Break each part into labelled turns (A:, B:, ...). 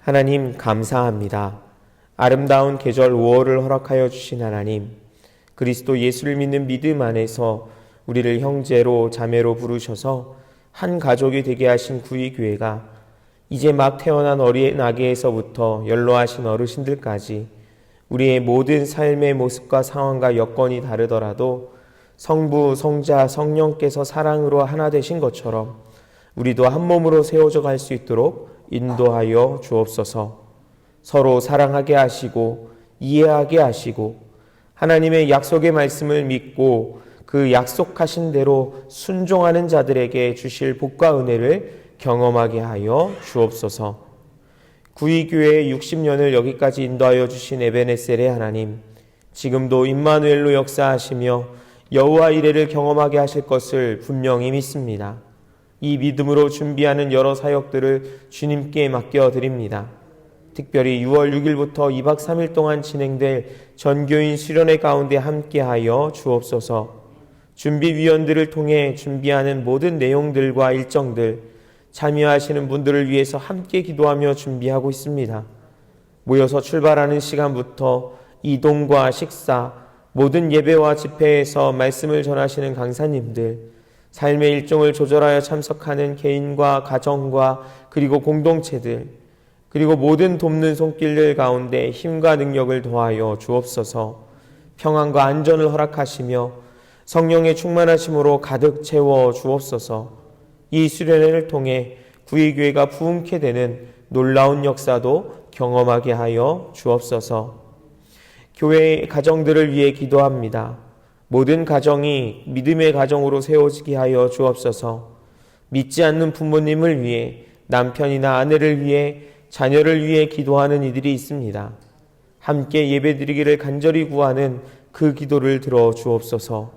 A: 하나님 감사합니다. 아름다운 계절 5월을 허락하여 주신 하나님, 그리스도 예수를 믿는 믿음 안에서 우리를 형제로 자매로 부르셔서 한 가족이 되게 하신 구의교회가 이제 막 태어난 어린 아기에서부터 연로하신 어르신들까지 우리의 모든 삶의 모습과 상황과 여건이 다르더라도 성부, 성자, 성령께서 사랑으로 하나 되신 것처럼 우리도 한 몸으로 세워져 갈 수 있도록 인도하여 주옵소서. 서로 사랑하게 하시고 이해하게 하시고 하나님의 약속의 말씀을 믿고 그 약속하신 대로 순종하는 자들에게 주실 복과 은혜를 경험하게 하여 주옵소서. 구의교회의 60년을 여기까지 인도하여 주신 에베네셀의 하나님, 지금도 임마누엘로 역사하시며 여호와 이레를 경험하게 하실 것을 분명히 믿습니다. 이 믿음으로 준비하는 여러 사역들을 주님께 맡겨드립니다. 특별히 6월 6일부터 2박 3일 동안 진행될 전교인 수련회 가운데 함께하여 주옵소서. 준비위원들을 통해 준비하는 모든 내용들과 일정들, 참여하시는 분들을 위해서 함께 기도하며 준비하고 있습니다. 모여서 출발하는 시간부터 이동과 식사, 모든 예배와 집회에서 말씀을 전하시는 강사님들, 삶의 일정을 조절하여 참석하는 개인과 가정과 그리고 공동체들, 그리고 모든 돕는 손길들 가운데 힘과 능력을 더하여 주옵소서. 평안과 안전을 허락하시며 성령의 충만하심으로 가득 채워 주옵소서. 이 수련회를 통해 구의교회가 부흥케 되는 놀라운 역사도 경험하게 하여 주옵소서. 교회의 가정들을 위해 기도합니다. 모든 가정이 믿음의 가정으로 세워지게 하여 주옵소서. 믿지 않는 부모님을 위해, 남편이나 아내를 위해, 자녀를 위해 기도하는 이들이 있습니다. 함께 예배드리기를 간절히 구하는 그 기도를 들어 주옵소서.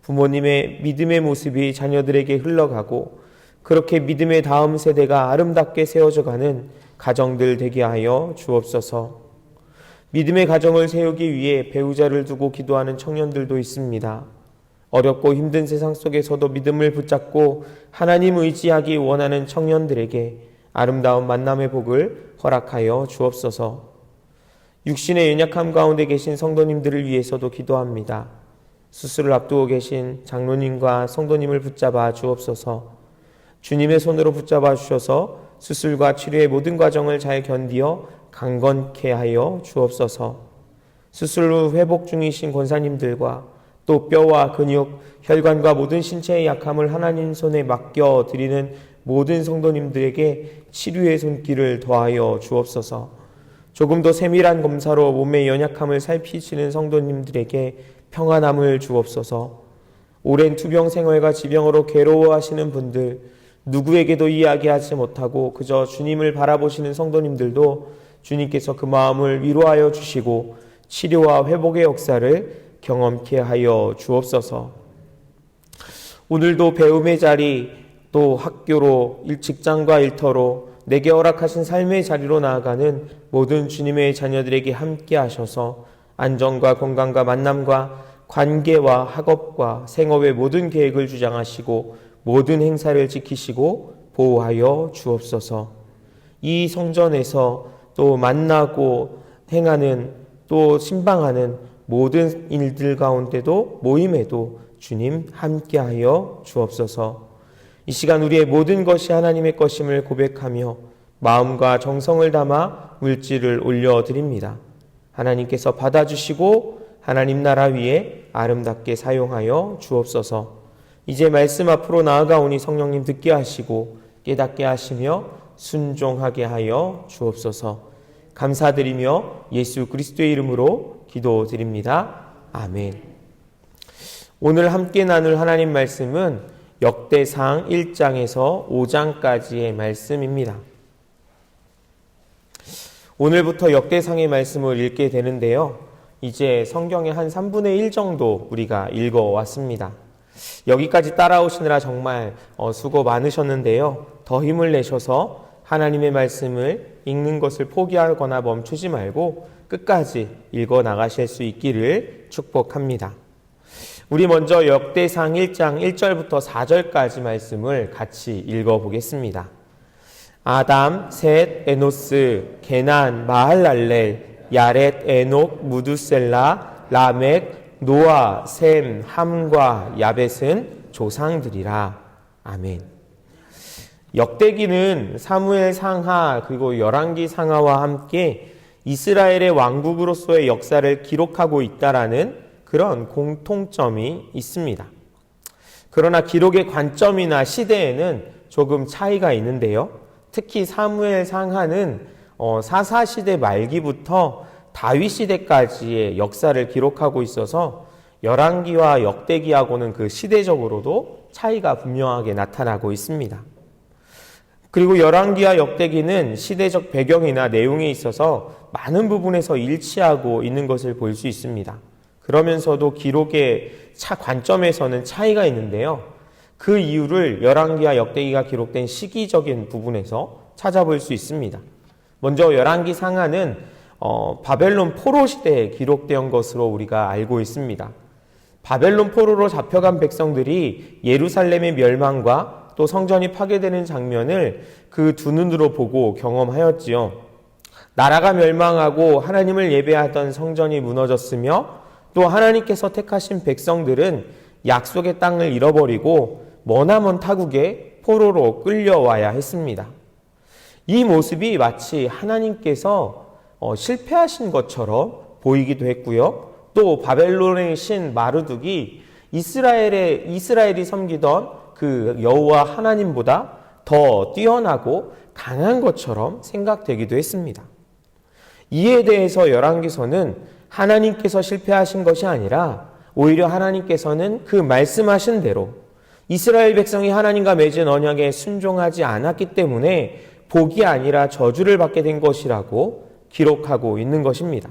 A: 부모님의 믿음의 모습이 자녀들에게 흘러가고 그렇게 믿음의 다음 세대가 아름답게 세워져가는 가정들 되게 하여 주옵소서. 믿음의 가정을 세우기 위해 배우자를 두고 기도하는 청년들도 있습니다. 어렵고 힘든 세상 속에서도 믿음을 붙잡고 하나님 의지하기 원하는 청년들에게 아름다운 만남의 복을 허락하여 주옵소서. 육신의 연약함 가운데 계신 성도님들을 위해서도 기도합니다. 수술을 앞두고 계신 장로님과 성도님을 붙잡아 주옵소서. 주님의 손으로 붙잡아 주셔서 수술과 치료의 모든 과정을 잘 견디어 강건케 하여 주옵소서. 수술 후 회복 중이신 권사님들과 또 뼈와 근육, 혈관과 모든 신체의 약함을 하나님 손에 맡겨드리는 모든 성도님들에게 치료의 손길을 더하여 주옵소서. 조금 더 세밀한 검사로 몸의 연약함을 살피시는 성도님들에게 평안함을 주옵소서. 오랜 투병 생활과 지병으로 괴로워하시는 분들, 누구에게도 이야기하지 못하고 그저 주님을 바라보시는 성도님들도 주님께서 그 마음을 위로하여 주시고 치료와 회복의 역사를 경험케 하여 주옵소서. 오늘도 배움의 자리, 또 학교로, 직장과 일터로 내게 허락하신 삶의 자리로 나아가는 모든 주님의 자녀들에게 함께 하셔서 안전과 건강과 만남과 관계와 학업과 생업의 모든 계획을 주장하시고 모든 행사를 지키시고 보호하여 주옵소서. 이 성전에서 또 만나고 행하는 또 신방하는 모든 일들 가운데도 모임에도 주님 함께하여 주옵소서. 이 시간 우리의 모든 것이 하나님의 것임을 고백하며 마음과 정성을 담아 물질을 올려드립니다. 하나님께서 받아주시고 하나님 나라 위에 아름답게 사용하여 주옵소서. 이제 말씀 앞으로 나아가오니 성령님 듣게 하시고 깨닫게 하시며 순종하게 하여 주옵소서. 감사드리며 예수 그리스도의 이름으로 기도드립니다. 아멘. 오늘 함께 나눌 하나님 말씀은 역대상 1장에서 5장까지의 말씀입니다. 오늘부터 역대상의 말씀을 읽게 되는데요. 이제 성경의 한 3분의 1 정도 우리가 읽어왔습니다. 여기까지 따라오시느라 정말 수고 많으셨는데요. 더 힘을 내셔서 하나님의 말씀을 읽는 것을 포기하거나 멈추지 말고 끝까지 읽어 나가실 수 있기를 축복합니다. 우리 먼저 역대상 1장 1절부터 4절까지 말씀을 같이 읽어보겠습니다. 아담, 셋, 에노스, 게난, 마할랄렐, 야렛, 에녹, 무두셀라, 라멕, 노아, 셈, 함과 야벳은 조상들이라. 아멘. 역대기는 사무엘 상하 그리고 열왕기 상하와 함께 이스라엘의 왕국으로서의 역사를 기록하고 있다라는 그런 공통점이 있습니다. 그러나 기록의 관점이나 시대에는 조금 차이가 있는데요. 특히 사무엘 상하는 사사시대 말기부터 다윗 시대까지의 역사를 기록하고 있어서 열왕기와 역대기하고는 그 시대적으로도 차이가 분명하게 나타나고 있습니다. 그리고 열왕기와 역대기는 시대적 배경이나 내용에 있어서 많은 부분에서 일치하고 있는 것을 볼 수 있습니다. 그러면서도 기록의 관점에서는 차이가 있는데요. 그 이유를 열왕기와 역대기가 기록된 시기적인 부분에서 찾아볼 수 있습니다. 먼저 열왕기 상하는 바벨론 포로 시대에 기록된 것으로 우리가 알고 있습니다. 바벨론 포로로 잡혀간 백성들이 예루살렘의 멸망과 또 성전이 파괴되는 장면을 그 두 눈으로 보고 경험하였지요. 나라가 멸망하고 하나님을 예배하던 성전이 무너졌으며 또 하나님께서 택하신 백성들은 약속의 땅을 잃어버리고 머나먼 타국에 포로로 끌려와야 했습니다. 이 모습이 마치 하나님께서 실패하신 것처럼 보이기도 했고요. 또 바벨론의 신 마르둑이 이스라엘이 섬기던 그 여호와 하나님보다 더 뛰어나고 강한 것처럼 생각되기도 했습니다. 이에 대해서 열왕기서는 하나님께서 실패하신 것이 아니라 오히려 하나님께서는 그 말씀하신 대로 이스라엘 백성이 하나님과 맺은 언약에 순종하지 않았기 때문에 복이 아니라 저주를 받게 된 것이라고 기록하고 있는 것입니다.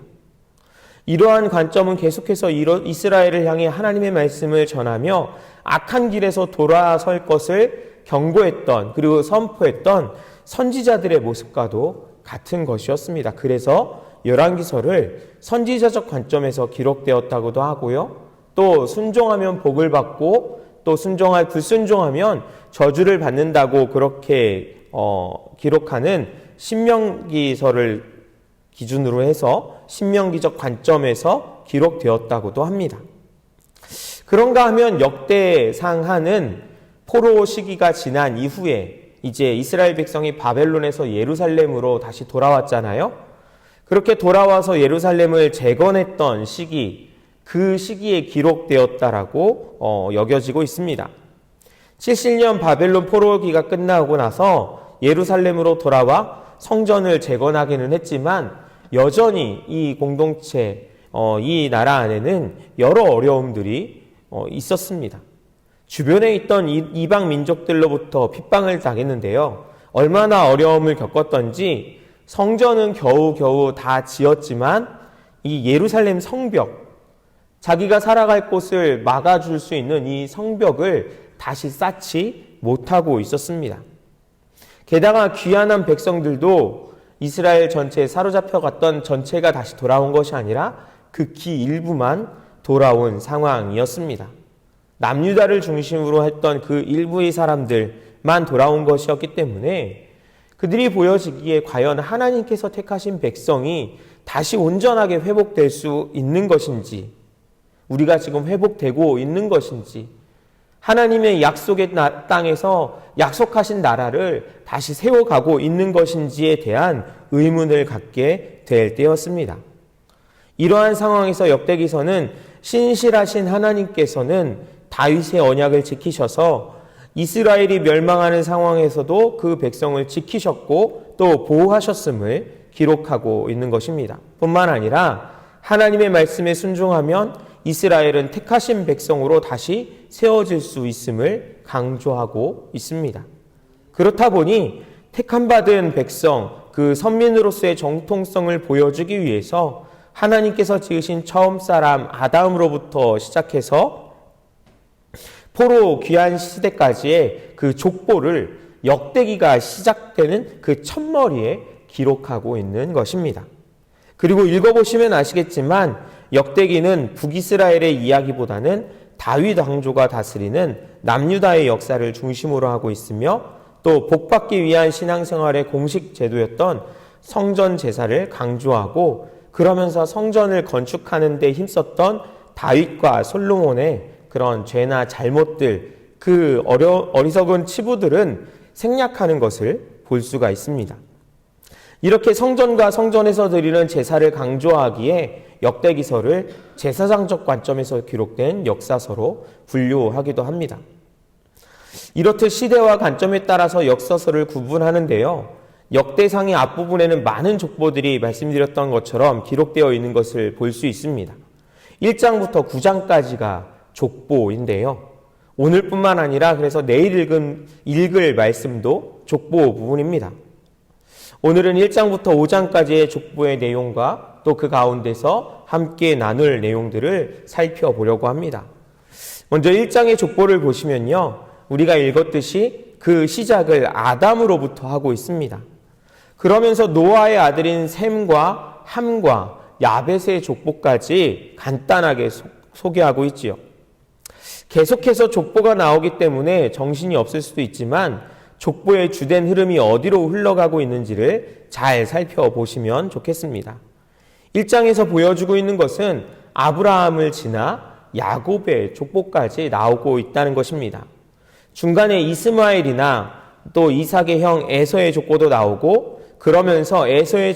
A: 이러한 관점은 계속해서 이스라엘을 향해 하나님의 말씀을 전하며 악한 길에서 돌아설 것을 경고했던 그리고 선포했던 선지자들의 모습과도 같은 것이었습니다. 그래서 열왕기서를 선지자적 관점에서 기록되었다고도 하고요. 또 순종하면 복을 받고 또 불순종하면 저주를 받는다고 그렇게 기록하는 신명기서를 기준으로 해서 신명기적 관점에서 기록되었다고도 합니다. 그런가 하면 역대상하는 포로 시기가 지난 이후에 이제 이스라엘 백성이 바벨론에서 예루살렘으로 다시 돌아왔잖아요. 그렇게 돌아와서 예루살렘을 재건했던 시기, 그 시기에 기록되었다라고 여겨지고 있습니다. 70년 바벨론 포로기가 끝나고 나서 예루살렘으로 돌아와 성전을 재건하기는 했지만 여전히 이 공동체, 이 나라 안에는 여러 어려움들이 있었습니다. 주변에 있던 이방 민족들로부터 핍박을 당했는데요. 얼마나 어려움을 겪었던지 성전은 겨우겨우 다 지었지만 이 예루살렘 성벽, 자기가 살아갈 곳을 막아줄 수 있는 이 성벽을 다시 쌓지 못하고 있었습니다. 게다가 귀환한 백성들도 이스라엘 전체에 사로잡혀 갔던 전체가 다시 돌아온 것이 아니라 극히 일부만 돌아온 상황이었습니다. 남유다를 중심으로 했던 그 일부의 사람들만 돌아온 것이었기 때문에 그들이 보여지기에 과연 하나님께서 택하신 백성이 다시 온전하게 회복될 수 있는 것인지, 우리가 지금 회복되고 있는 것인지, 하나님의 약속의 땅에서 약속하신 나라를 다시 세워가고 있는 것인지에 대한 의문을 갖게 될 때였습니다. 이러한 상황에서 역대기서는 신실하신 하나님께서는 다윗의 언약을 지키셔서 이스라엘이 멸망하는 상황에서도 그 백성을 지키셨고 또 보호하셨음을 기록하고 있는 것입니다. 뿐만 아니라 하나님의 말씀에 순종하면 이스라엘은 택하신 백성으로 다시 세워질 수 있음을 강조하고 있습니다. 그렇다 보니 택함받은 백성, 그 선민으로서의 정통성을 보여주기 위해서 하나님께서 지으신 처음 사람 아담으로부터 시작해서 포로 귀환 시대까지의 그 족보를 역대기가 시작되는 그 첫머리에 기록하고 있는 것입니다. 그리고 읽어보시면 아시겠지만 역대기는 북이스라엘의 이야기보다는 다윗 왕조가 다스리는 남유다의 역사를 중심으로 하고 있으며 또 복받기 위한 신앙생활의 공식 제도였던 성전 제사를 강조하고 그러면서 성전을 건축하는 데 힘썼던 다윗과 솔로몬의 그런 죄나 잘못들, 그 어리석은 치부들은 생략하는 것을 볼 수가 있습니다. 이렇게 성전과 성전에서 드리는 제사를 강조하기에 역대기서를 제사장적 관점에서 기록된 역사서로 분류하기도 합니다. 이렇듯 시대와 관점에 따라서 역사서를 구분하는데요. 역대상의 앞부분에는 많은 족보들이 말씀드렸던 것처럼 기록되어 있는 것을 볼 수 있습니다. 1장부터 9장까지가 족보인데요. 오늘뿐만 아니라 그래서 내일 읽을 말씀도 족보 부분입니다. 오늘은 1장부터 5장까지의 족보의 내용과 또 그 가운데서 함께 나눌 내용들을 살펴보려고 합니다. 먼저 1장의 족보를 보시면요. 우리가 읽었듯이 그 시작을 아담으로부터 하고 있습니다. 그러면서 노아의 아들인 셈과 함과 야벳의 족보까지 간단하게 소개하고 있지요. 계속해서 족보가 나오기 때문에 정신이 없을 수도 있지만 족보의 주된 흐름이 어디로 흘러가고 있는지를 잘 살펴보시면 좋겠습니다. 1장에서 보여주고 있는 것은 아브라함을 지나 야곱의 족보까지 나오고 있다는 것입니다. 중간에 이스마엘이나 또 이삭의 형 에서의 족보도 나오고 그러면서 에서의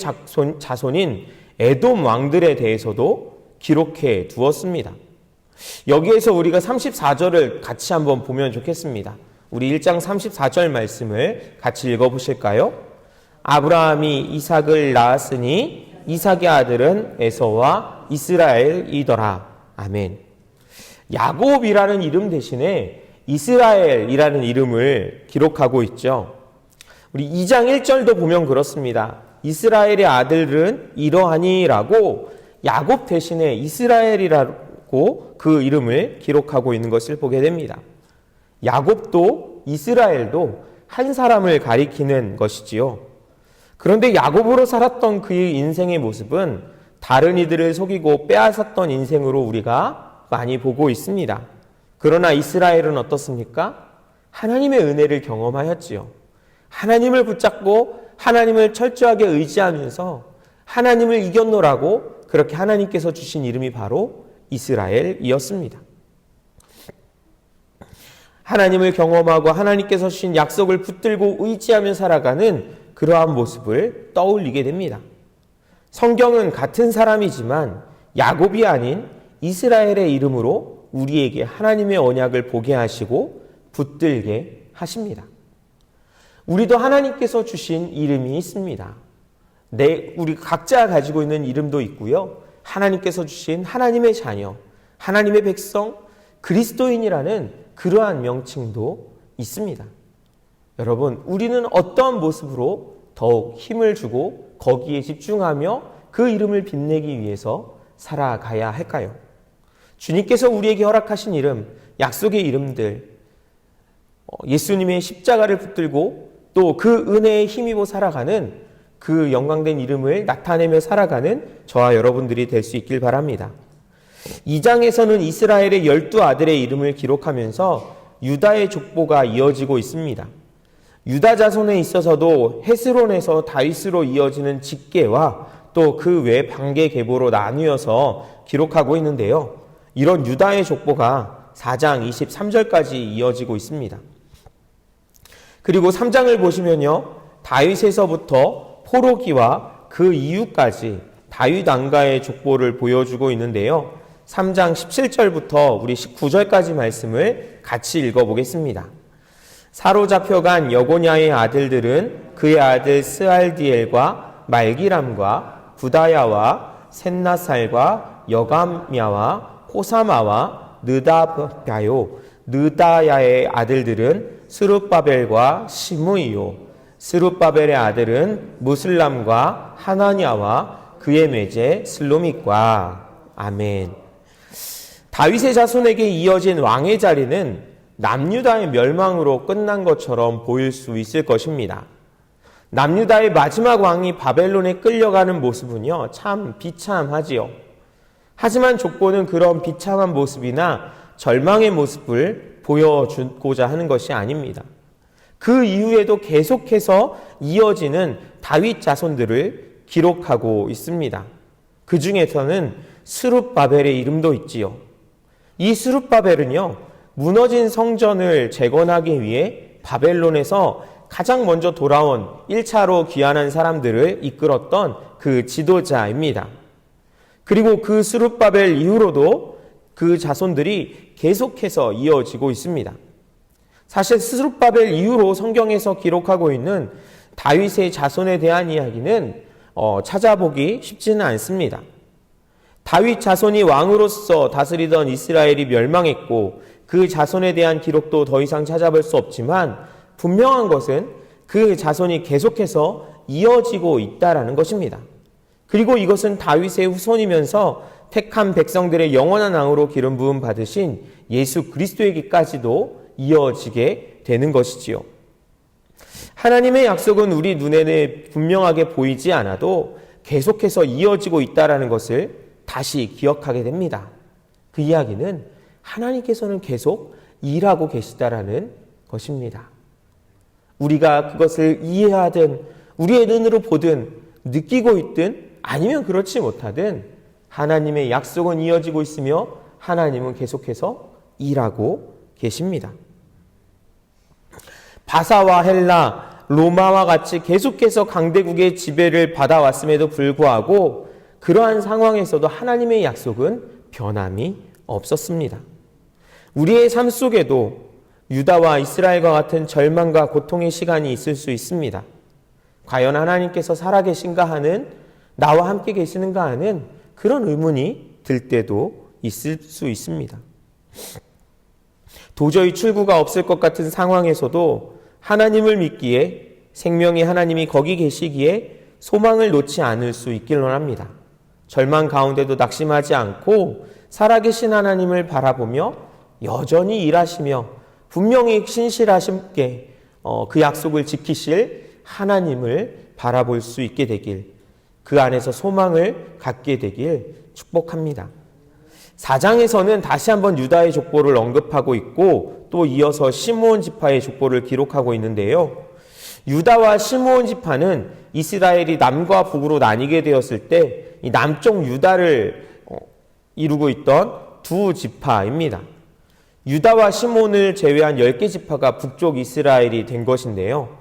A: 자손인 에돔 왕들에 대해서도 기록해 두었습니다. 여기에서 우리가 34절을 같이 한번 보면 좋겠습니다. 우리 1장 34절 말씀을 같이 읽어보실까요? 아브라함이 이삭을 낳았으니 이삭의 아들은 에서와 이스라엘이더라. 아멘. 야곱이라는 이름 대신에 이스라엘이라는 이름을 기록하고 있죠. 우리 2장 1절도 보면 그렇습니다. 이스라엘의 아들은 이러하니라고 야곱 대신에 이스라엘이라고 그 이름을 기록하고 있는 것을 보게 됩니다. 야곱도 이스라엘도 한 사람을 가리키는 것이지요. 그런데 야곱으로 살았던 그의 인생의 모습은 다른 이들을 속이고 빼앗았던 인생으로 우리가 많이 보고 있습니다. 그러나 이스라엘은 어떻습니까? 하나님의 은혜를 경험하였지요. 하나님을 붙잡고 하나님을 철저하게 의지하면서 하나님을 이겼노라고 그렇게 하나님께서 주신 이름이 바로 이스라엘이었습니다. 하나님을 경험하고 하나님께서 주신 약속을 붙들고 의지하며 살아가는 그러한 모습을 떠올리게 됩니다. 성경은 같은 사람이지만 야곱이 아닌 이스라엘의 이름으로 우리에게 하나님의 언약을 보게 하시고 붙들게 하십니다. 우리도 하나님께서 주신 이름이 있습니다. 우리 각자 가지고 있는 이름도 있고요. 하나님께서 주신 하나님의 자녀, 하나님의 백성, 그리스도인이라는 그러한 명칭도 있습니다. 여러분, 우리는 어떠한 모습으로 더욱 힘을 주고 거기에 집중하며 그 이름을 빛내기 위해서 살아가야 할까요? 주님께서 우리에게 허락하신 이름, 약속의 이름들, 예수님의 십자가를 붙들고 또 그 은혜에 힘입어 살아가는 그 영광된 이름을 나타내며 살아가는 저와 여러분들이 될 수 있길 바랍니다. 2장에서는 이스라엘의 12아들의 이름을 기록하면서 유다의 족보가 이어지고 있습니다. 유다 자손에 있어서도 헤스론에서 다윗으로 이어지는 직계와 또 그 외 반계 계보로 나누어서 기록하고 있는데요. 이런 유다의 족보가 4장 23절까지 이어지고 있습니다. 그리고 3장을 보시면요. 다윗에서부터 포로기와 그 이후까지 다윗 왕가의 족보를 보여주고 있는데요. 3장 17절부터 우리 19절까지 말씀을 같이 읽어보겠습니다. 사로잡혀간 여고냐의 아들들은 그의 아들 스알디엘과 말기람과 부다야와 셋나살과 여감야와 호사마와 느다바요. 느다야의 아들들은 스룹바벨과 시므이요. 스룹바벨의 아들은 무슬람과 하나냐와 그의 매제 슬로믹과. 아멘. 다윗의 자손에게 이어진 왕의 자리는 남유다의 멸망으로 끝난 것처럼 보일 수 있을 것입니다. 남유다의 마지막 왕이 바벨론에 끌려가는 모습은요, 참 비참하지요. 하지만 족보는 그런 비참한 모습이나 절망의 모습을 보여주고자 하는 것이 아닙니다. 그 이후에도 계속해서 이어지는 다윗 자손들을 기록하고 있습니다. 그 중에서는 스룹바벨의 이름도 있지요. 이 스룹바벨은요, 무너진 성전을 재건하기 위해 바벨론에서 가장 먼저 돌아온 1차로 귀환한 사람들을 이끌었던 그 지도자입니다. 그리고 그 스룹바벨 이후로도 그 자손들이 계속해서 이어지고 있습니다. 사실 스룹바벨 이후로 성경에서 기록하고 있는 다윗의 자손에 대한 이야기는 찾아보기 쉽지는 않습니다. 다윗 자손이 왕으로서 다스리던 이스라엘이 멸망했고 그 자손에 대한 기록도 더 이상 찾아볼 수 없지만 분명한 것은 그 자손이 계속해서 이어지고 있다라는 것입니다. 그리고 이것은 다윗의 후손이면서 택한 백성들의 영원한 왕으로 기름 부음 받으신 예수 그리스도에게까지도 이어지게 되는 것이지요. 하나님의 약속은 우리 눈에는 분명하게 보이지 않아도 계속해서 이어지고 있다는 것을 다시 기억하게 됩니다. 그 이야기는 하나님께서는 계속 일하고 계시다라는 것입니다. 우리가 그것을 이해하든 우리의 눈으로 보든 느끼고 있든 아니면 그렇지 못하든 하나님의 약속은 이어지고 있으며 하나님은 계속해서 일하고 계십니다. 바사와 헬라, 로마와 같이 계속해서 강대국의 지배를 받아왔음에도 불구하고 그러한 상황에서도 하나님의 약속은 변함이 없었습니다. 우리의 삶 속에도 유다와 이스라엘과 같은 절망과 고통의 시간이 있을 수 있습니다. 과연 하나님께서 살아계신가 하는, 나와 함께 계시는가 하는 그런 의문이 들 때도 있을 수 있습니다. 도저히 출구가 없을 것 같은 상황에서도 하나님을 믿기에, 생명의 하나님이 거기 계시기에 소망을 놓지 않을 수 있길 원합니다. 절망 가운데도 낙심하지 않고 살아계신 하나님을 바라보며 여전히 일하시며 분명히 신실하심께 그 약속을 지키실 하나님을 바라볼 수 있게 되길, 그 안에서 소망을 갖게 되길 축복합니다. 4장에서는 다시 한번 유다의 족보를 언급하고 있고 또 이어서 시므온 지파의 족보를 기록하고 있는데요. 유다와 시므온 지파는 이스라엘이 남과 북으로 나뉘게 되었을 때 이 남쪽 유다를 이루고 있던 두 지파입니다. 유다와 시므온을 제외한 10개 지파가 북쪽 이스라엘이 된 것인데요.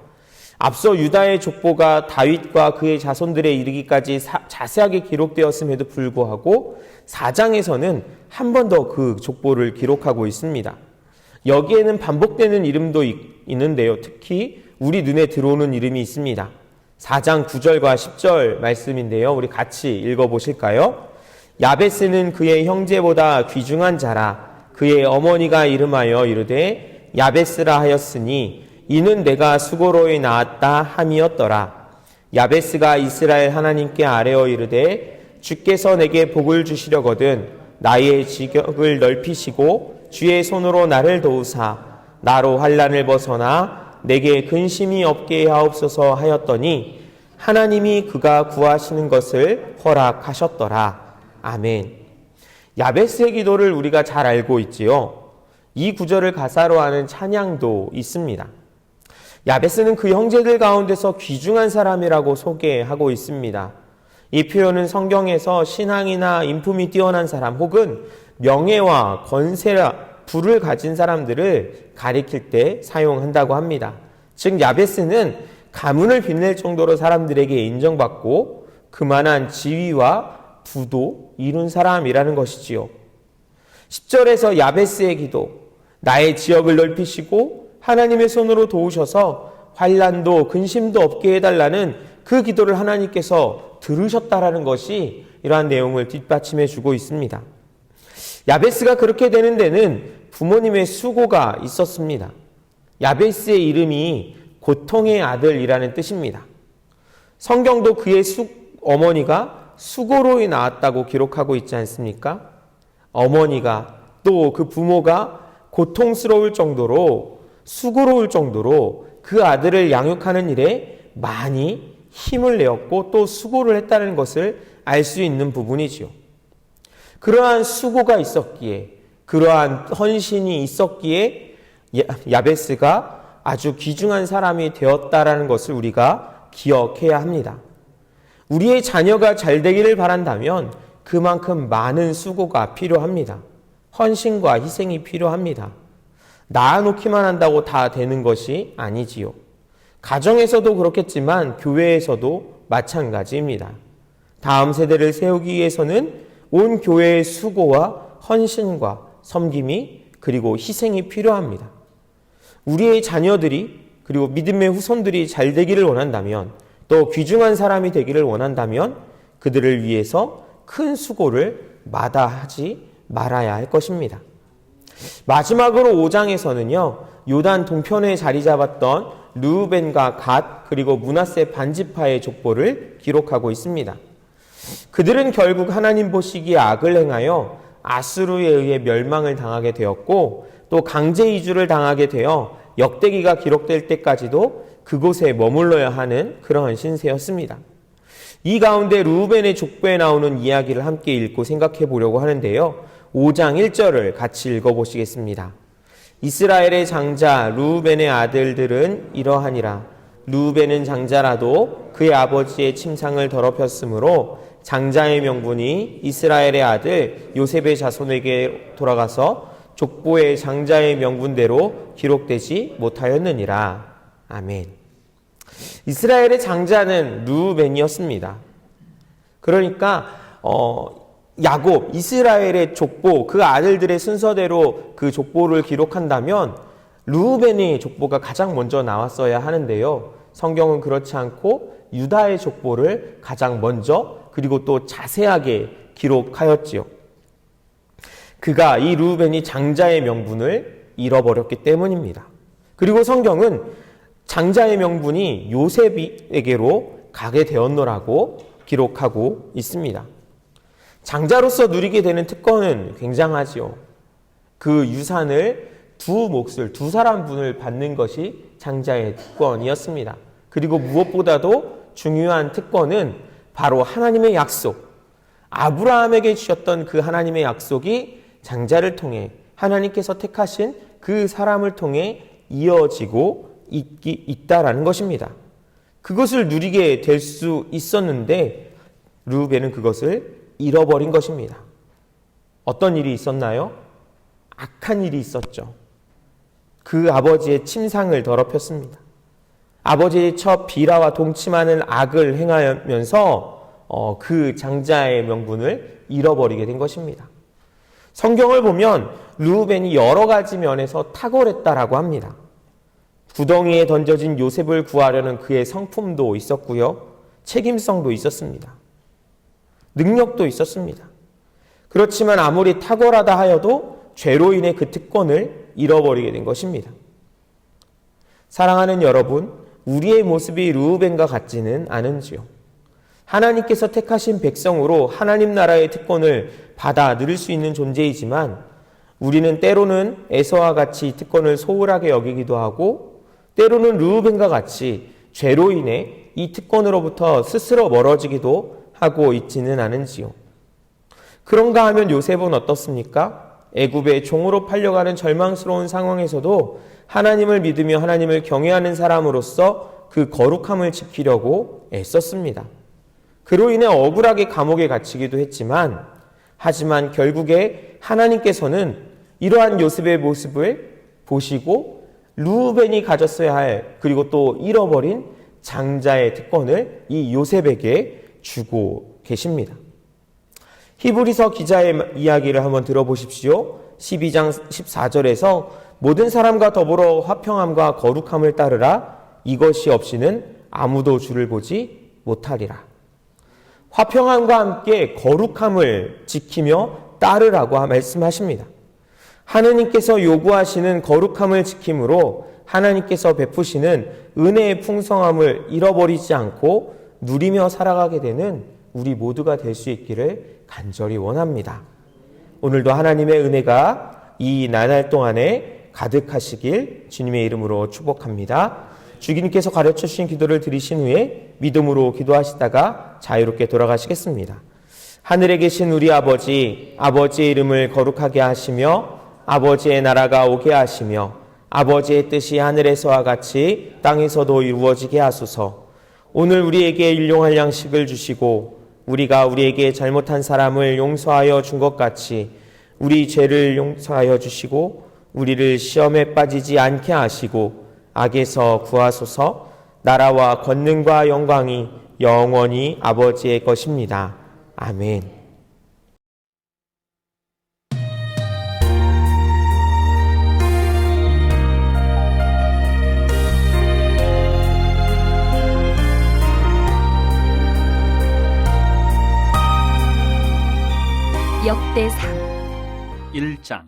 A: 앞서 유다의 족보가 다윗과 그의 자손들에 이르기까지 자세하게 기록되었음에도 불구하고 4장에서는 한 번 더 그 족보를 기록하고 있습니다. 여기에는 반복되는 이름도 있는데요. 특히 우리 눈에 들어오는 이름이 있습니다. 4장 9절과 10절 말씀인데요. 우리 같이 읽어보실까요? 야베스는 그의 형제보다 귀중한 자라. 그의 어머니가 이름하여 이르되 야베스라 하였으니 이는 내가 수고로이 낳았다 함이었더라. 야베스가 이스라엘 하나님께 아뢰어 이르되 주께서 내게 복을 주시려거든 나의 지경을 넓히시고 주의 손으로 나를 도우사 나로 환난을 벗어나 내게 근심이 없게 하옵소서 하였더니 하나님이 그가 구하시는 것을 허락하셨더라. 아멘. 야베스의 기도를 우리가 잘 알고 있지요. 이 구절을 가사로 하는 찬양도 있습니다. 야베스는 그 형제들 가운데서 귀중한 사람이라고 소개하고 있습니다. 이 표현은 성경에서 신앙이나 인품이 뛰어난 사람 혹은 명예와 권세라 부를 가진 사람들을 가리킬 때 사용한다고 합니다. 즉 야베스는 가문을 빛낼 정도로 사람들에게 인정받고 그만한 지위와 부도 이룬 사람이라는 것이지요. 10절에서 야베스의 기도, 나의 지역을 넓히시고 하나님의 손으로 도우셔서 환난도 근심도 없게 해달라는 그 기도를 하나님께서 들으셨다라는 것이 이러한 내용을 뒷받침해 주고 있습니다. 야베스가 그렇게 되는 데는 부모님의 수고가 있었습니다. 야베스의 이름이 고통의 아들이라는 뜻입니다. 성경도 그의 어머니가 수고로이 낳았다고 기록하고 있지 않습니까? 어머니가 또 그 부모가 고통스러울 정도로 수고로울 정도로 그 아들을 양육하는 일에 많이 힘을 내었고 또 수고를 했다는 것을 알 수 있는 부분이지요. 그러한 수고가 있었기에, 그러한 헌신이 있었기에 야베스가 아주 귀중한 사람이 되었다라는 것을 우리가 기억해야 합니다. 우리의 자녀가 잘 되기를 바란다면 그만큼 많은 수고가 필요합니다. 헌신과 희생이 필요합니다. 낳아놓기만 한다고 다 되는 것이 아니지요. 가정에서도 그렇겠지만 교회에서도 마찬가지입니다. 다음 세대를 세우기 위해서는 온 교회의 수고와 헌신과 섬김이 그리고 희생이 필요합니다. 우리의 자녀들이 그리고 믿음의 후손들이 잘 되기를 원한다면 또 귀중한 사람이 되기를 원한다면 그들을 위해서 큰 수고를 마다하지 말아야 할 것입니다. 마지막으로 5장에서는요. 요단 동편에 자리 잡았던 르우벤과 갓 그리고 므낫세 반지파의 족보를 기록하고 있습니다. 그들은 결국 하나님 보시기에 악을 행하여 아수르에 의해 멸망을 당하게 되었고 또 강제 이주를 당하게 되어 역대기가 기록될 때까지도 그곳에 머물러야 하는 그러한 신세였습니다. 이 가운데 르우벤의 족보에 나오는 이야기를 함께 읽고 생각해 보려고 하는데요. 5장 1절을 같이 읽어보시겠습니다. 이스라엘의 장자 르우벤의 아들들은 이러하니라. 르우벤은 장자라도 그의 아버지의 침상을 더럽혔으므로 장자의 명분이 이스라엘의 아들 요셉의 자손에게 돌아가서 족보의 장자의 명분대로 기록되지 못하였느니라. 아멘. 이스라엘의 장자는 르우벤이었습니다. 그러니까 야곱, 이스라엘의 족보, 그 아들들의 순서대로 그 족보를 기록한다면 르우벤의 족보가 가장 먼저 나왔어야 하는데요. 성경은 그렇지 않고 유다의 족보를 가장 먼저 그리고 또 자세하게 기록하였지요. 그가 이 르우벤이 장자의 명분을 잃어버렸기 때문입니다. 그리고 성경은 장자의 명분이 요셉에게로 가게 되었노라고 기록하고 있습니다. 장자로서 누리게 되는 특권은 굉장하지요. 그 유산을 두 사람분을 받는 것이 장자의 특권이었습니다. 그리고 무엇보다도 중요한 특권은 바로 하나님의 약속, 아브라함에게 주셨던 그 하나님의 약속이 장자를 통해 하나님께서 택하신 그 사람을 통해 이어지고 있다라는 것입니다. 그것을 누리게 될 수 있었는데 르우벤은 그것을 잃어버린 것입니다. 어떤 일이 있었나요? 악한 일이 있었죠. 그 아버지의 침상을 더럽혔습니다. 아버지의 첫 비라와 동침하는 악을 행하면서 그 장자의 명분을 잃어버리게 된 것입니다. 성경을 보면 르우벤이 여러 가지 면에서 탁월했다라고 합니다. 구덩이에 던져진 요셉을 구하려는 그의 성품도 있었고요. 책임성도 있었습니다. 능력도 있었습니다. 그렇지만 아무리 탁월하다 하여도 죄로 인해 그 특권을 잃어버리게 된 것입니다. 사랑하는 여러분, 우리의 모습이 르우벤과 같지는 않은지요. 하나님께서 택하신 백성으로 하나님 나라의 특권을 받아 누릴 수 있는 존재이지만 우리는 때로는 에서와 같이 특권을 소홀하게 여기기도 하고 때로는 르우벤과 같이 죄로 인해 이 특권으로부터 스스로 멀어지기도 하고 있지는 않은지요. 그런가 하면 요셉은 어떻습니까? 애굽의 종으로 팔려가는 절망스러운 상황에서도 하나님을 믿으며 하나님을 경외하는 사람으로서 그 거룩함을 지키려고 애썼습니다. 그로 인해 억울하게 감옥에 갇히기도 했지만 하지만 결국에 하나님께서는 이러한 요셉의 모습을 보시고 르우벤이 가졌어야 할 그리고 또 잃어버린 장자의 특권을 이 요셉에게 주고 계십니다. 히브리서 기자의 이야기를 한번 들어보십시오. 12장 14절에서 모든 사람과 더불어 화평함과 거룩함을 따르라. 이것이 없이는 아무도 주를 보지 못하리라. 화평함과 함께 거룩함을 지키며 따르라고 말씀하십니다. 하느님께서 요구하시는 거룩함을 지킴으로 하나님께서 베푸시는 은혜의 풍성함을 잃어버리지 않고 누리며 살아가게 되는 우리 모두가 될 수 있기를 간절히 원합니다. 오늘도 하나님의 은혜가 이 나날 동안에 가득하시길 주님의 이름으로 축복합니다. 주님께서 가르쳐 주신 기도를 드리신 후에 믿음으로 기도하시다가 자유롭게 돌아가시겠습니다. 하늘에 계신 우리 아버지, 아버지의 이름을 거룩하게 하시며 아버지의 나라가 오게 하시며 아버지의 뜻이 하늘에서와 같이 땅에서도 이루어지게 하소서. 오늘 우리에게 일용할 양식을 주시고 우리가 우리에게 잘못한 사람을 용서하여 준 것 같이 우리 죄를 용서하여 주시고 우리를 시험에 빠지지 않게 하시고 악에서 구하소서. 나라와 권능과 영광이 영원히 아버지의 것입니다. 아멘.
B: 역대상
C: 1장.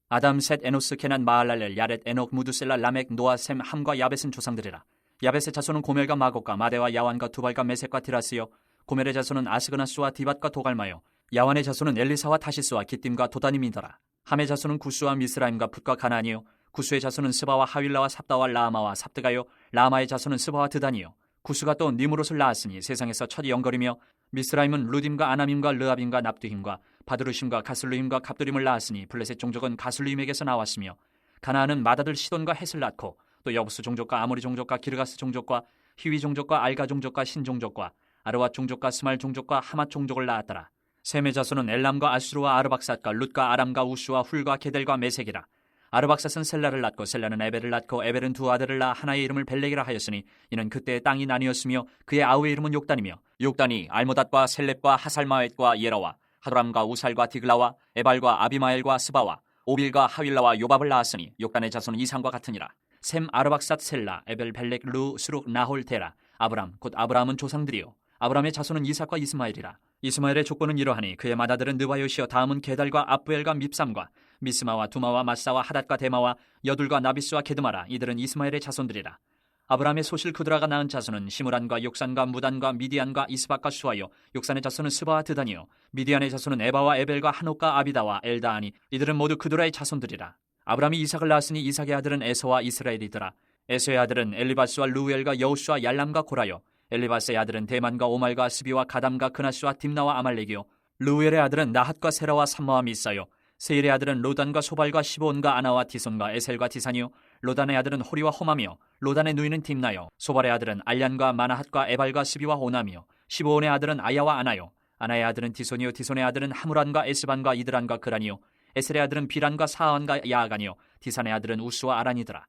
C: 아담, 셋, 에노스, 게난, 마할랄렐, 야렛, 에녹, 무두셀라, 라멕, 노아, 셈, 함과 야벳은 조상들이라. 야벳의 자손은 고멜과 마곡과 마대와 야완과 두발과 메섹과 디라스요. 고멜의 자손은 아스그나스와 디밧과 도갈마요. 야완의 자손은 엘리사와 타시스와 기띔과 도다님이더라. 함의 자손은 구스와 미스라임과 붓과 가나안이요. 구스의 자손은 스바와 하윌라와 삽다와 라마와 삽드가요. 라마의 자손은 스바와 드단이요. 구스가 또 니무롯을 낳았으니 세상에서 첫 영걸이며, 미스라임은 루딤과 아남임과 르압임과 납두힘과 바드루심과 가슬루힘과 갑두림을 낳았으니 블레셋 종족은 가슬루힘에게서 나왔으며, 가나안은 마다들 시돈과 헷을 낳고 또 여부스 종족과 아모리 종족과 기르가스 종족과 히위 종족과 알가 종족과 신 종족과 아르와 종족과 스말 종족과 하맛 종족을 낳았더라. 셈의 자손은 엘람과 아수르와 아르박삿과 룻과 아람과 우스와 훌과 게델과 메색이라. 아르박삿은 셀라를 낳고 셀라는 에벨을 낳고 에벨은 두 아들을 낳아 하나의 이름을 벨렉이라 하였으니 이는 그때의 땅이 나뉘었으며 그의 아우의 이름은 욕단이며, 욕단이 알모닷과 셀렙과 하살마웻과 예라와 하도람과 우살과 디글라와 에발과 아비마엘과 스바와 오빌과 하윌라와 요밥을 낳았으니 욕단의 자손은 이상과 같으니라. 셈, 아르박삿, 셀라, 에벨, 벨렉, 루, 스룩, 나홀, 테라, 아브람, 곧 아브라함은 조상들이요. 아브라함의 자손은 이삭과 이스마엘이라. 이스마엘의 족보는 이러하니 그의 맏아들은 느바요시요, 다음은 게달과 압부엘과 밉삼과 미스마와 두마와 마사와 하닷과 데마와 여둘과 나비스와 게드마라. 이들은 이스마엘의 자손들이라. 아브라함의 소실 그드라가 낳은 자손은 시므란과 욕산과 무단과 미디안과 이스박과 수아요. 욕산의 자손은 스바와 드단이요. 미디안의 자손은 에바와 에벨과 한옥과 아비다와 엘다하니 이들은 모두 그드라의 자손들이라. 아브라함이 이삭을 낳았으니 이삭의 아들은 에서와 이스라엘이더라. 에서의 아들은 엘리바스와 루엘과 여우스와 얄람과 고라요. 엘리바스의 아들은 대만과 오말과 스비와 가담과 그나스와 딥나와 아말렉이요. 루엘의 아들은 나핫과 세라와 삼마와 미사요. 세일의 아들은 로단과 소발과 시본과 아나와 디손과 에셀과 디산이요. 로단의 아들은 호리와 호맘이요. 로단의 누이는 딥나요. 소발의 아들은 알얀과 마나핫과 에발과 스비와 오남이요. 시보온의 아들은 아야와 아나요. 아나의 아들은 디손이요. 디손의 아들은 하무란과 에스반과 이드란과 그란이요. 에셀의 아들은 비란과 사안과 야아간이요. 디산의 아들은 우스와 아란이더라.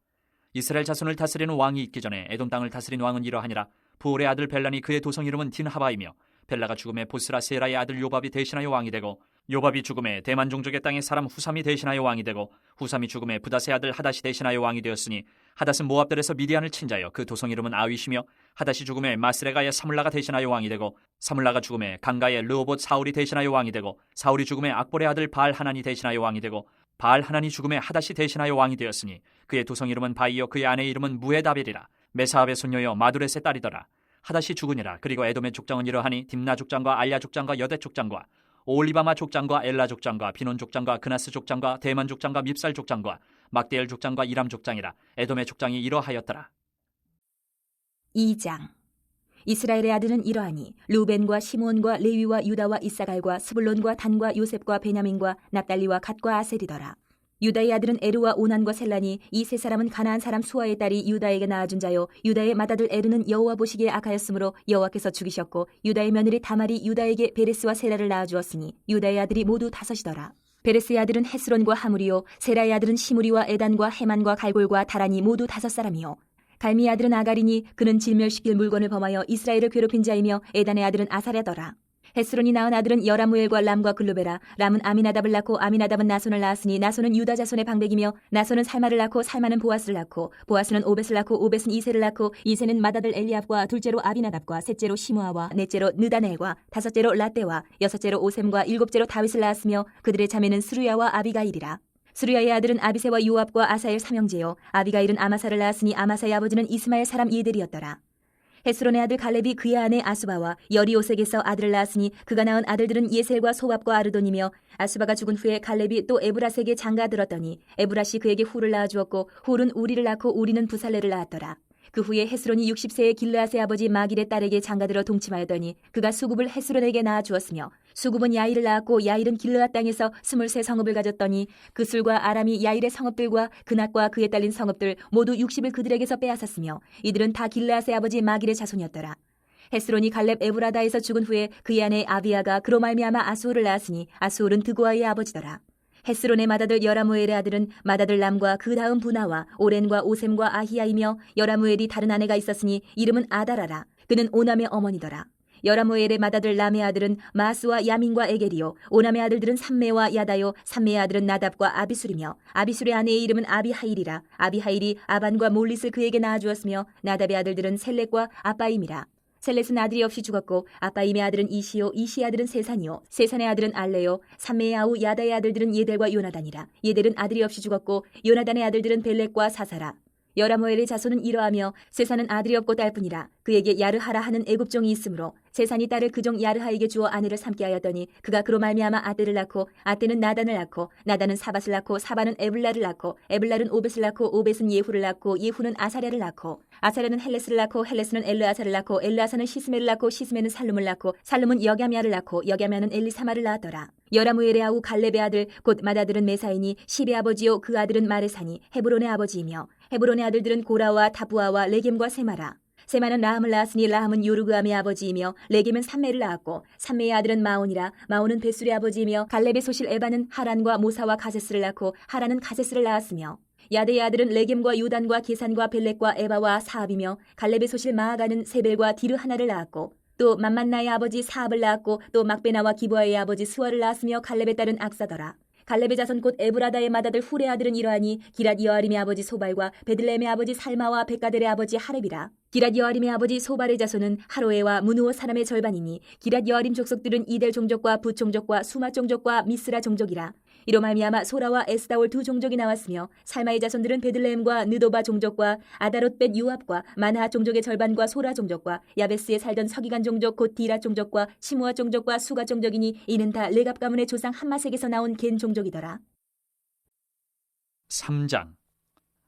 C: 이스라엘 자손을 다스리는 왕이 있기 전에 에돔 땅을 다스린 왕은 이러하니라. 부올의 아들 벨란이 그의 도성 이름은 딘하바이며, 벨라가 죽음에 보스라 세라의 아들 요밥이 대신하여 왕이 되고, 요밥이 죽음에 대만 종족의 땅의 사람 후삼이 대신하여 왕이 되고, 후삼이 죽음에 부닷의 아들 하닷이 대신하여 왕이 되었으니, 하닷은 모압들에서 미디안을 친 자여 그 도성 이름은 아윗이며, 하닷이 죽음에 마스레가의 사물라가 대신하여 왕이 되고, 사물라가 죽음에 강가의 르호봇 사울이 대신하여 왕이 되고, 사울이 죽음에 악볼의 아들 바알 하난이 대신하여 왕이 되고, 바알 하난이 죽음에 하닷이 대신하여 왕이 되었으니 그의 도성 이름은 바이요 그의 아내 이름은 무에다벨이라. 메사압의 손녀여 마두렛의 딸이더라. 하닷이 죽으니라. 그리고 에돔의 족장은 이러하니 딥나 족장과 알야 족장과 여대 족장과 오올리바마 족장과 엘라 족장과 비논 족장과 그나스 족장과 대만 족장과 밉살 족장과 막대엘 족장과 이람 족장이라. 에돔의 족장이 이러하였더라.
B: 2장. 이스라엘의 아들은 이러하니 루벤과 시몬과 레위와 유다와 이사갈과 스불론과 단과 요셉과 베냐민과 납달리와 갓과 아셀이더라. 유다의 아들은 에르와 오난과 셀란이 이 세 사람은 가나안 사람 수아의 딸이 유다에게 낳아준 자요. 유다의 맏아들 에르는 여호와 보시기에 악하였으므로 여호와께서 죽이셨고, 유다의 며느리 다말이 유다에게 베레스와 세라를 낳아주었으니 유다의 아들이 모두 5이더라. 베레스의 아들은 헤스론과 하무리요. 세라의 아들은 시무리와 에단과 헤만과 갈골과 다란이 모두 5사람이요. 갈미의 아들은 아가리니 그는 질멸시킬 물건을 범하여 이스라엘을 괴롭힌 자이며, 에단의 아들은 아사랴더라. 헤스론이 낳은 아들은 여라무엘과 람과 글루베라. 람은 아미나답을 낳고 아미나답은 나손을 낳았으니 나손은 유다 자손의 방백이며, 나손은 살마를 낳고 살마는 보아스를 낳고 보아스는 오벳을 낳고 오벳은 이세를 낳고 이세는 맏아들 엘리압과 둘째로 아비나답과 셋째로 시므아와 넷째로 느다넬과 다섯째로 라떼와 여섯째로 오셈과 일곱째로 다윗을 낳았으며 그들의 자매는 스루야와 아비가일이라. 스루야의 아들은 아비세와 요압과 아사엘 삼형제요. 아비가일은 아마사를 낳았으니 아마사의 아버지는 이스마엘 사람 예델이었더라. 헤스론의 아들 갈렙이 그의 아내 아수바와 여리오색에서 아들을 낳았으니 그가 낳은 아들들은 예셀과 소압과 아르돈이며, 아수바가 죽은 후에 갈렙이 또 에브라스에게 장가들었더니 에브라시 그에게 훌을 낳아주었고 훌은 우리를 낳고 우리는 부살레를 낳았더라. 그 후에 헤스론이 60세의 길르앗의 아버지 마길의 딸에게 장가들어 동침하였더니 그가 수굽을 헤스론에게 낳아 주었으며 수굽은 야일을 낳았고 야일은 길르앗 땅에서 23성읍을 가졌더니 그술과 아람이 야일의 성읍들과 그낫과 그에 딸린 성읍들 모두 60을 그들에게서 빼앗았으며 이들은 다 길르앗의 아버지 마길의 자손이었더라. 헤스론이 갈렙 에브라다에서 죽은 후에 그의 아내 아비야가 그로 말미암아 아수울을 낳았으니 아수울은 드고아의 아버지더라. 헤스론의 맏아들 여라무엘의 아들은 맏아들 람과 그 다음 부나와 오렌과 오셈과 아히야이며 여라무엘이 다른 아내가 있었으니 이름은 아다라라. 그는 오남의 어머니더라. 여라무엘의 맏아들 람의 아들은 마스와 야민과 에겔이요 오남의 아들들은 삼메와 야다요 삼메의 아들은 나답과 아비술이며 아비술의 아내의 이름은 아비하일이라. 아비하일이 아반과 몰릿을 그에게 낳아주었으며 나답의 아들들은 셀렉과 아빠임이라. 셀렛은 아들이 없이 죽었고 아빠임의 아들은 이시요 이시의 아들은 세산이요 세산의 아들은 알레요 삼메의 아우 야다의 아들들은 예델과 요나단이라. 예델은 아들이 없이 죽었고 요나단의 아들들은 벨렉과 사사라. 여라무엘의 자손은 이러하며 세산은 아들이 없고 딸뿐이라. 그에게 야르하라 하는 애굽종이 있으므로 세산이 딸을 그종 야르하에게 주어 아내를 삼게 하였더니 그가 그로 말미암아 아떼를 낳고 아떼는 나단을 낳고 나단은 사밧을 낳고 사밧은 에블라를 낳고 에블라는 오벳을 낳고 오벳은 예후를 낳고 예후는 아사랴를 낳고 아사랴는 헬레스를 낳고 헬레스는 엘르아사를 낳고 엘르아사는 시스메를 낳고 시스메는 살룸을 낳고 살룸은 여갸미아를 낳고 여갸미아는 엘리사마를 낳았더라. 여라무엘의 아우 갈렙의 아들 곧 맏아들은 메사이니 십의 아버지요 그 아들은 마레사니 헤브론의 아버지이며 헤브론의 아들들은 고라와 다부아와 레겜과 세마라. 세마는 라함을 낳았으니 라함은 요르그암의 아버지이며 레겜은 삼메를 낳았고 삼메의 아들은 마온이라. 마온은 베술의 아버지이며 갈렙의 소실 에바는 하란과 모사와 가세스를 낳고 하란은 가세스를 낳았으며 야데의 아들은 레겜과 요단과 게산과 벨렉과 에바와 사압이며 갈렙의 소실 마아가는 세벨과 디르 하나를 낳았고 또 만만나의 아버지 사압을 낳았고 또 막베나와 기브아의 아버지 스와를 낳았으며 갈렙의 딸은 악사더라. 갈렙의 자손 곧 에브라다의 맏아들 훌의 아들은 이러하니 기랏 여아림의 아버지 소발과 베들레헴의 아버지 살마와 백가델의 아버지 하렙이라. 기랏 여아림의 아버지 소발의 자손은 하로에와 무누오 사람의 절반이니 기랏 여아림 족속들은 이델 종족과 붓 종족과 수마 종족과 미스라 종족이라. 이로 말미암아 소라와 에스다올 두 종족이 나왔으며 살마의 자손들은 베들레헴과 느도바 종족과 아다롯 벳 요압과 마나하 종족의 절반과 소라 종족과 야베스에 살던 서기관 종족 곧 디라 종족과 시무아 종족과 수가 종족이니 이는 다 레갑 가문의 조상 함마색에서 나온 겐 종족이더라.
C: 3장.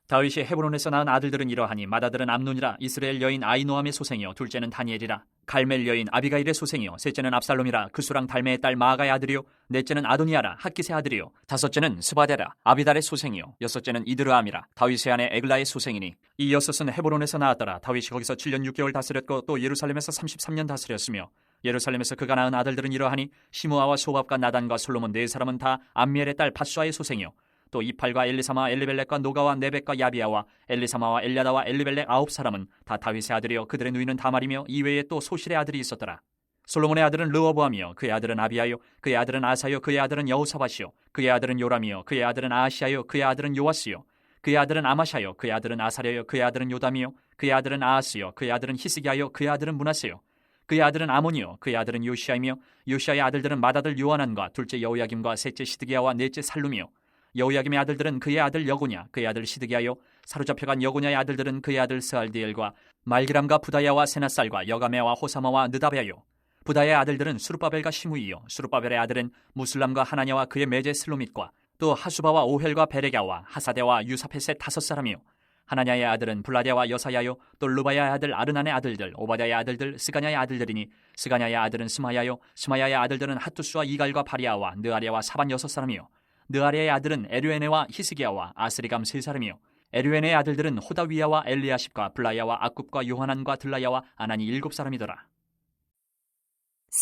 C: 다윗이 헤브론에서 낳은 아들들은 이러하니 맏아들은 암논이라. 이스라엘 여인 아이노함의 소생이요 둘째는 다니엘이라. 갈멜 여인 아비가일의 소생이요 셋째는 압살롬이라. 그수랑 달메의 딸 마아가의 아들이요 넷째는 아도니아라. 핫깃의 아들이요 다섯째는 스바데라. 아비달의 소생이요 여섯째는 이드르암이라. 다윗의 아내 에글라의 소생이니 이 여섯은 헤브론에서 낳았더라. 다윗이 거기서 7년 6개월 다스렸고 또 예루살렘에서 33년 다스렸으며 예루살렘에서 그가 낳은 아들들은 이러하니 시므아와 소밥과 나단과 솔로몬 네 사람은 다 암미엘의 딸 밧수아의 소생이요 또 이팔과 엘리사마 엘리벨렉과 노가와 네벡과 야비야와 엘리사마와 엘야다와 엘리벨렉 9사람은 다 다윗의 아들이요 그들의 누이는 다말이며 이외에 또 소실의 아들이 있었더라. 솔로몬의 아들은 르호보암이요 그의 아들은 아비야요 그의 아들은 아사요 그의 아들은 여호사밧이요 그의 아들은 요람이요 그의 아들은 아하시야요 그의 아들은 요아스요 그의 아들은 아마샤요 그의 아들은 아사랴요 그의 아들은 요담이요 그의 아들은 아하스요 그의 아들은 히스기야요 그의 아들은 므낫세요 그의 아들은 아몬이요 그의 아들은 요시야이며 요시야의 아들들은 맏아들 요하난과 둘째 여호야김과 셋째 시드기야와 넷째 살룸이요 여호야김의 아들들은 그의 아들 여고냐 그의 아들 시드기야요 사로잡혀간 여고냐의 아들들은 그의 아들 스알디엘과 말기람과 부다야와 세나살과 여가메와 호사마와 느다베요 부다야의 아들들은 수르바벨과 시므이요 수르바벨의 아들은 무슬람과 하나냐와 그의 매제 슬로밋과 또 하수바와 오헬과 베레갸와 하사데와 유사펫의 5사람이요 하나냐의 아들은 블라디아와 여사야요 또 르바야의 아들 아르난의 아들들 오바댜의 아들들 스가냐의 아들들이니 스가냐의 아들은 스마야요 스마야의 아들들은 핫투스와 이갈과 바리아와 느아리아와 사반 6사람이요 느아리아의 아들은 에르에네와 히스기야와 아스리감 3사람이요 에르에네의 아들들은 호다위야와 엘리아십과 블라야와 아굽과 요하난과 들라야와 아나니 7사람이더라.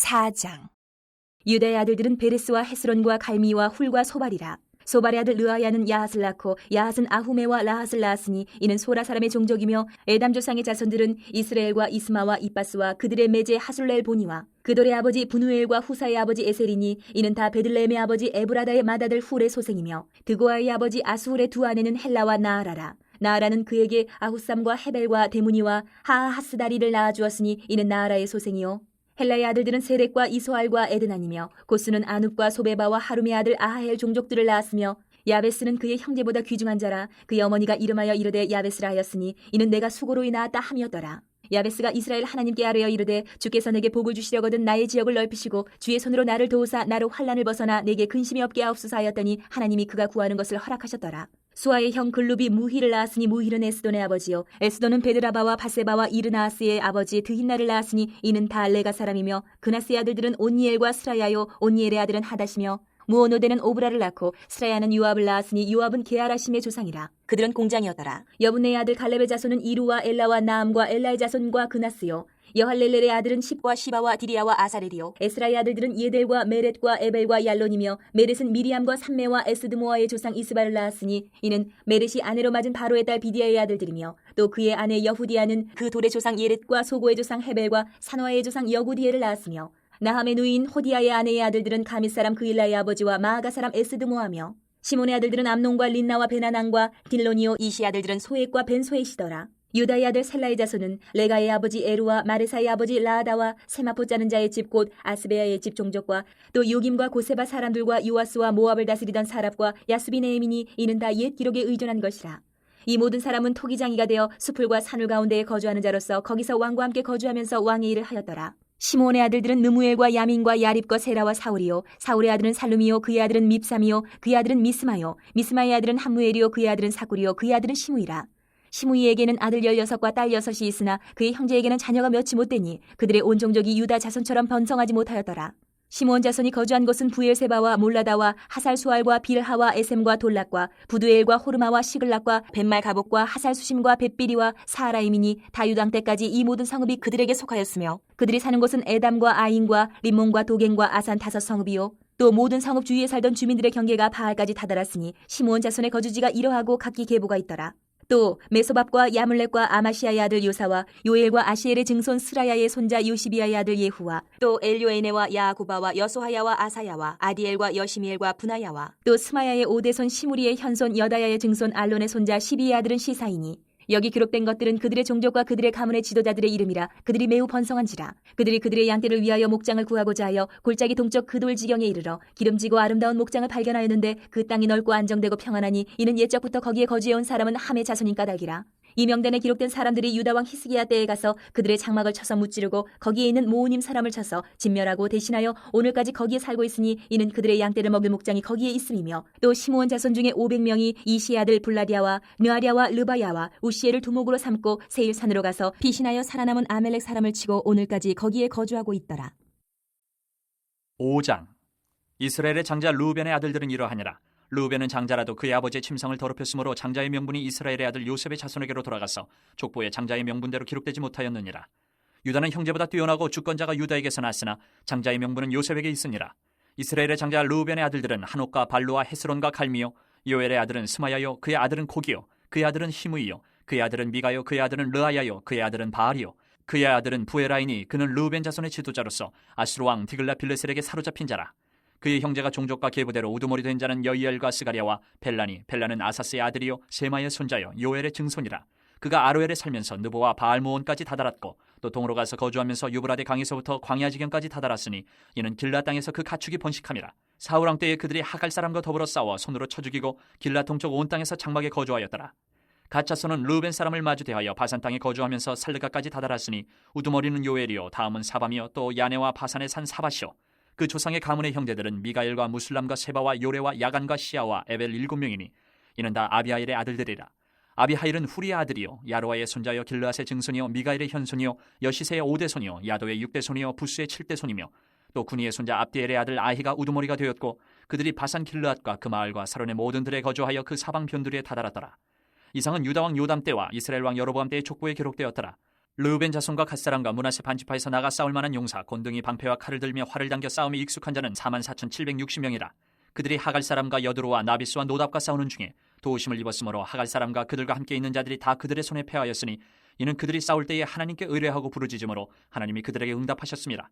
B: 4장. 유다의 아들들은 베레스와 헤스론과 갈미와 훌과 소발이라. 소발의 아들 르아야는 야핫을 낳고 야핫은 아후메와 라핫을 낳았으니 이는 소라 사람의 종족이며 에담 조상의 자손들은 이스라엘과 이스마와 이빠스와 그들의 매제 하술렐 보니와 그돌의 아버지 분우엘과 후사의 아버지 에셀이니 이는 다 베들레헴의 아버지 에브라다의 맏아들 훌의 소생이며 드고아의 아버지 아수훌의 두 아내는 헬라와 나아라라. 나아라는 그에게 아후삼과 헤벨과 데무니와 하하하스다리를 낳아주었으니 이는 나아라의 소생이요 헬라의 아들들은 세렉과 이소알과 에드난이며 고스는 아눕과 소베바와 하룸의 아들 아하헬 종족들을 낳았으며 야베스는 그의 형제보다 귀중한 자라. 그의 어머니가 이름하여 이르되 야베스라 하였으니 이는 내가 수고로이 낳았다 함이었더라. 야베스가 이스라엘 하나님께 아뢰어 이르되 주께서 내게 복을 주시려거든 나의 지역을 넓히시고 주의 손으로 나를 도우사 나로 환난을 벗어나 내게 근심이 없게 하옵소서 하였더니 하나님이 그가 구하는 것을 허락하셨더라. 수아의 형 글룹이 무히를 낳았으니 무히는 에스돈의 아버지요 에스돈은 베드라바와 바세바와 이르나아스의 아버지 드힌나를 낳았으니 이는 다 레가 사람이며 그나스의 아들들은 온니엘과 스라야요 온니엘의 아들은 하닷이며 무오노데는 오브라를 낳고 스라야는 요압을 낳았으니 요압은 게하라심의 조상이라. 그들은 공장이었더라. 여분네의 아들 갈렙의 자손은 이루와 엘라와 나암과 엘라의 자손과 그나스요 여할렐렐의 아들은 십과 시바와 디리아와 아사렐이요 에스라의 아들들은 예델과 메렛과 에벨과 얄론이며 메렛은 미리암과 삼메와 에스드모아의 조상 이스바를 낳았으니 이는 메렛이 아내로 맞은 바로의 딸 비디아의 아들들이며 또 그의 아내 여후디아는 그 돌의 조상 예렛과 소고의 조상 헤벨과 산화의 조상 여구디엘을 낳았으며 나함의 누이인 호디아의 아내의 아들들은 가밋 사람 그일라의 아버지와 마아가 사람 에스드모아며 시몬의 아들들은 암논과 린나와 베나난과 딜로니오 이시 아들들은 소액과 벤소에시더라. 유다의 아들 셀라의 자손은 레가의 아버지 에루와 마레사의 아버지 라아다와 세마포 짜는 자의 집 곧 아스베야의 집 종족과 또 요김과 고세바 사람들과 요아스와 모압을 다스리던 사랍과 야스비네임이니 이는 다 옛 기록에 의존한 것이라. 이 모든 사람은 토기장이가 되어 수풀과 산울 가운데에 거주하는 자로서 거기서 왕과 함께 거주하면서 왕의 일을 하였더라. 시몬의 아들들은 느무엘과 야민과 야립과 세라와 사울이요 사울의 아들은 살룸이요 그의 아들은 밉삼이요 그의 아들은 미스마요 미스마의 아들은 함무엘이요 그의 아들은 사꿀이요 그의 아들은 시므이라. 시므이에게는 아들 16과 딸 6이 있으나 그의 형제에게는 자녀가 몇이 못되니 그들의 온 종족이 유다 자손처럼 번성하지 못하였더라. 시므온 자손이 거주한 곳은 부엘세바와 몰라다와 하살수알과 빌하와 에셈과 돌락과 부두엘과 호르마와 시글락과 벳말 가복과 하살수심과 벳비리와 사하라임이니 다 유당 때까지 이 모든 성읍이 그들에게 속하였으며 그들이 사는 곳은 에담과 아인과 림몬과 도겐과 아산 5성읍이요 또 모든 성읍 주위에 살던 주민들의 경계가 바알까지 다다랐으니 시므온 자손의 거주지가 이러하고 각기 계보가 있더라. 또 메소밥과 야물렉과 아마시아의 아들 요사와 요엘과 아시엘의 증손 스라야의 손자 요시비아의 아들 예후와 또 엘요에네와 야구바와 여소하야와 아사야와 아디엘과 여시미엘과 분하야와 또 스마야의 오대손 시무리의 현손 여다야의 증손 알론의 손자 시비의 아들은 시사이니 여기 기록된 것들은 그들의 종족과 그들의 가문의 지도자들의 이름이라. 그들이 매우 번성한지라. 그들이 그들의 양떼를 위하여 목장을 구하고자 하여 골짜기 동쪽 그 돌 지경에 이르러 기름지고 아름다운 목장을 발견하였는데 그 땅이 넓고 안정되고 평안하니 이는 옛적부터 거기에 거주해온 사람은 함의 자손인 까닭이라. 이 명단에 기록된 사람들이 유다 왕 히스기야 때에 가서 그들의 장막을 쳐서 무찌르고 거기에 있는 모우님 사람을 쳐서 진멸하고 대신하여 오늘까지 거기에 살고 있으니 이는 그들의 양떼를 먹을 목장이 거기에 있음이며 또 시므온 자손 중에 500명이 이시의 아들 블라디아와 느아리아와 르바야와 우시엘을 두목으로 삼고 세일산으로 가서 피신하여 살아남은 아멜렉 사람을 치고 오늘까지 거기에 거주하고 있더라.
C: 5장. 이스라엘의 장자 루벤의 아들들은 이러하니라. 루벤은 장자라도 그의 아버지의 침상을 더럽혔으므로 장자의 명분이 이스라엘의 아들 요셉의 자손에게로 돌아가서 족보에 장자의 명분대로 기록되지 못하였느니라. 유다는 형제보다 뛰어나고 주권자가 유다에게서 났으나 장자의 명분은 요셉에게 있으니라. 이스라엘의 장자 루벤의 아들들은 한옥과 발루와 헤스론과 갈미요 요엘의 아들은 스마야요 그의 아들은 고기요 그의 아들은 히므이요 그의 아들은 미가요 그의 아들은 르아야요 그의 아들은 바알이요 그의 아들은 부에라이니 그는 루벤 자손의 지도자로서 아수르 왕 디글라빌레셀에게 사로잡힌 자라. 그의 형제가 종족과 계보대로 우두머리 된 자는 여이엘과 스가랴와 벨라니 벨라는 아사스의 아들이요 세마의 손자요 요엘의 증손이라. 그가 아로엘에 살면서 느보와 바알모온까지 다다랐고 또 동으로 가서 거주하면서 유브라데 강에서부터 광야 지경까지 다다랐으니 이는 길라 땅에서 그 가축이 번식함이라. 사울 왕 때에 그들이 하갈 사람과 더불어 싸워 손으로 쳐 죽이고 길라 동쪽 온 땅에서 장막에 거주하였더라. 갓 자손은 루벤 사람을 마주 대하여 바산 땅에 거주하면서 살르가까지 다다랐으니 우두머리는 요엘이요 다음은 사밤이요 또 야네와 바산의 산 사바시요 그 조상의 가문의 형제들은 미가엘과 무슬람과 세바와 요레와 야간과 시아와 에벨 7명이니 이는 다 아비하일의 아들들이라. 아비하일은 후리의 아들이요 야로아의 손자여 길르앗의 증손이요 미가엘의 현손이요 여시세의 5대손이요 야도의 6대손이요 부스의 7대손이며 또 구니의 손자 압디엘의 아들 아히가 우두머리가 되었고 그들이 바산 길르앗과 그 마을과 사론의 모든 들에 거주하여 그 사방 변두리에 다다랐더라. 이상은 유다 왕 요담 때와 이스라엘 왕 여로보암 때의 족보에 기록되었더라. 르우벤 자손과 갓사람과 므낫세 반지파에서 나가 싸울 만한 용사 곤등이 방패와 칼을 들며 활을 당겨 싸움에 익숙한 자는 44,760명이라. 그들이 하갈 사람과 여드로와 나비스와 노답과 싸우는 중에 도우심을 입었으므로 하갈 사람과 그들과 함께 있는 자들이 다 그들의 손에 패하였으니 이는 그들이 싸울 때에 하나님께 의뢰하고 부르짖음으로 하나님이 그들에게 응답하셨습니다.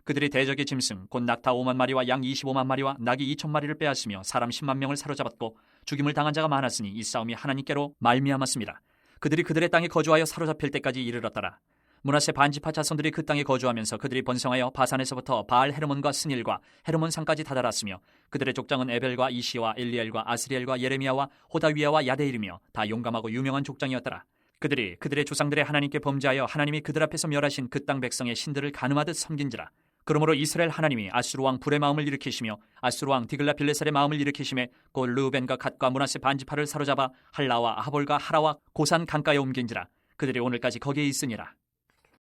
C: 그들이 대적의 짐승 곧 낙타 5만 마리와 양 25만 마리와 낙이 2천 마리를 빼앗으며 사람 10만 명을 사로잡았고 죽임을 당한 자가 많았으니 이 싸움이 하나님께로 말미암았습니다. 그들이 그들의 땅에 거주하여 사로잡힐 때까지 이르렀더라. 므낫세 반지파 자손들이 그 땅에 거주하면서 그들이 번성하여 바산에서부터 바알 헤르몬과 스닐과 헤르몬 산까지 다다랐으며 그들의 족장은 에벨과 이시와 엘리엘과 아스리엘과 예레미야와 호다위야와 야데일이며 다 용감하고 유명한 족장이었더라. 그들이 그들의 조상들의 하나님께 범죄하여 하나님이 그들 앞에서 멸하신 그 땅 백성의 신들을 간음하듯 섬긴지라. 그러므로 이스라엘 하나님이 아수르 왕 불의 마음을 일으키시며 아수르 왕 디글라빌레살의 마음을 일으키심에 곧 르우벤과 갓과 므낫세 반지파를 사로잡아 할라와 아볼과 하라와 고산 강가에 옮긴지라. 그들이 오늘까지 거기에 있으니라.